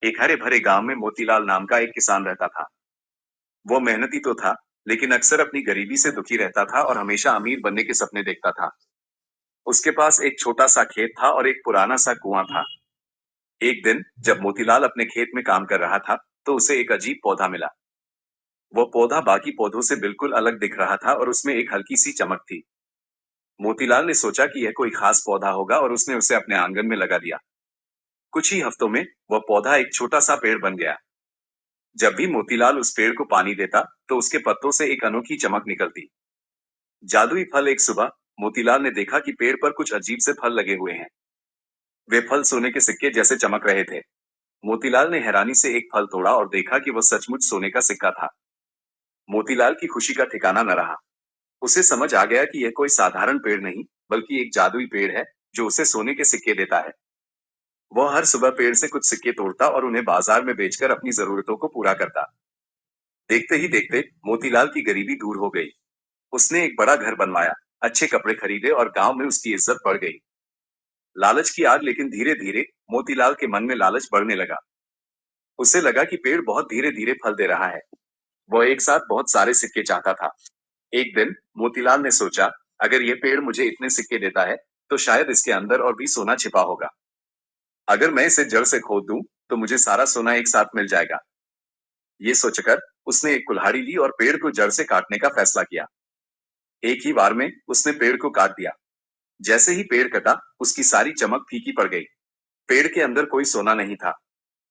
एक हरे भरे गांव में मोतीलाल नाम का एक किसान रहता था। वो मेहनती तो था, लेकिन अक्सर अपनी गरीबी से दुखी रहता था और हमेशा अमीर बनने के सपने देखता था। उसके पास एक छोटा सा खेत था और एक पुराना सा कुआं था। एक दिन जब मोतीलाल अपने खेत में काम कर रहा था, तो उसे एक अजीब पौधा मिला। वो पौधा बाकी पौधों से बिल्कुल अलग दिख रहा था और उसमें एक हल्की सी चमक थी। मोतीलाल ने सोचा कि यह कोई खास पौधा होगा और उसने उसे अपने आंगन में लगा दिया। कुछ ही हफ्तों में वह पौधा एक छोटा सा पेड़ बन गया। जब भी मोतीलाल उस पेड़ को पानी देता, तो उसके पत्तों से एक अनोखी चमक निकलती। जादुई फल। एक सुबह मोतीलाल ने देखा कि पेड़ पर कुछ अजीब से फल लगे हुए हैं। वे फल सोने के सिक्के जैसे चमक रहे थे। मोतीलाल ने हैरानी से एक फल तोड़ा और देखा कि वह सचमुच सोने का सिक्का था। मोतीलाल की खुशी का ठिकाना न रहा। उसे समझ आ गया कि यह कोई साधारण पेड़ नहीं, बल्कि एक जादुई पेड़ है, जो उसे सोने के सिक्के देता है। वह हर सुबह पेड़ से कुछ सिक्के तोड़ता और उन्हें बाजार में बेचकर अपनी जरूरतों को पूरा करता। देखते ही देखते मोतीलाल की गरीबी दूर हो गई। उसने एक बड़ा घर बनवाया, अच्छे कपड़े खरीदे और गांव में उसकी इज्जत बढ़ गई। लालच की आग। लेकिन धीरे धीरे मोतीलाल के मन में लालच बढ़ने लगा। उसे लगा कि पेड़ बहुत धीरे धीरे फल दे रहा है। वह एक साथ बहुत सारे सिक्के चाहता था। एक दिन मोतीलाल ने सोचा, अगर ये पेड़ मुझे इतने सिक्के देता है, तो शायद इसके अंदर और भी सोना छिपा होगा। अगर मैं इसे जड़ से खोद दूं, तो मुझे सारा सोना एक साथ मिल जाएगा। ये सोचकर उसने एक कुल्हाड़ी ली और पेड़ को जड़ से काटने का फैसला किया। एक ही बार में उसने पेड़ को काट दिया। जैसे ही पेड़ कटा, उसकी सारी चमक फीकी पड़ गई। पेड़ के अंदर कोई सोना नहीं था।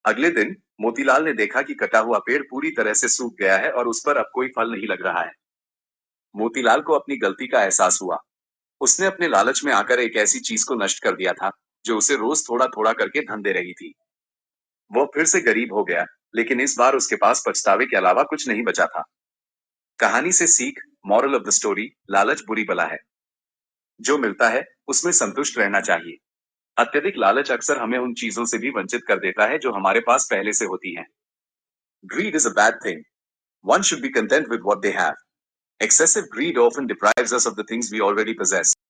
अगले दिन मोतीलाल ने देखा कि कटा हुआ पेड़ पूरी तरह से सूख गया है और उस पर अब कोई फल नहीं लग रहा है। मोतीलाल को अपनी गलती का एहसास हुआ। उसने अपने लालच में आकर एक ऐसी चीज को नष्ट कर दिया था, जो उसे रोज थोड़ा थोड़ा करके धन दे रही थी। वो फिर से गरीब हो गया, लेकिन इस बार उसके पास पछतावे के अलावा कुछ नहीं बचा था। कहानी से सीख। मॉरल ऑफ द स्टोरी, लालच बुरी बला है। जो मिलता है उसमें संतुष्ट रहना चाहिए। अत्यधिक लालच अक्सर हमें उन चीजों से भी वंचित कर देता है जो हमारे पास पहले से होती हैं। Greed is a bad thing. One should be content with what they have. Excessive greed often deprives us of the things we already possess.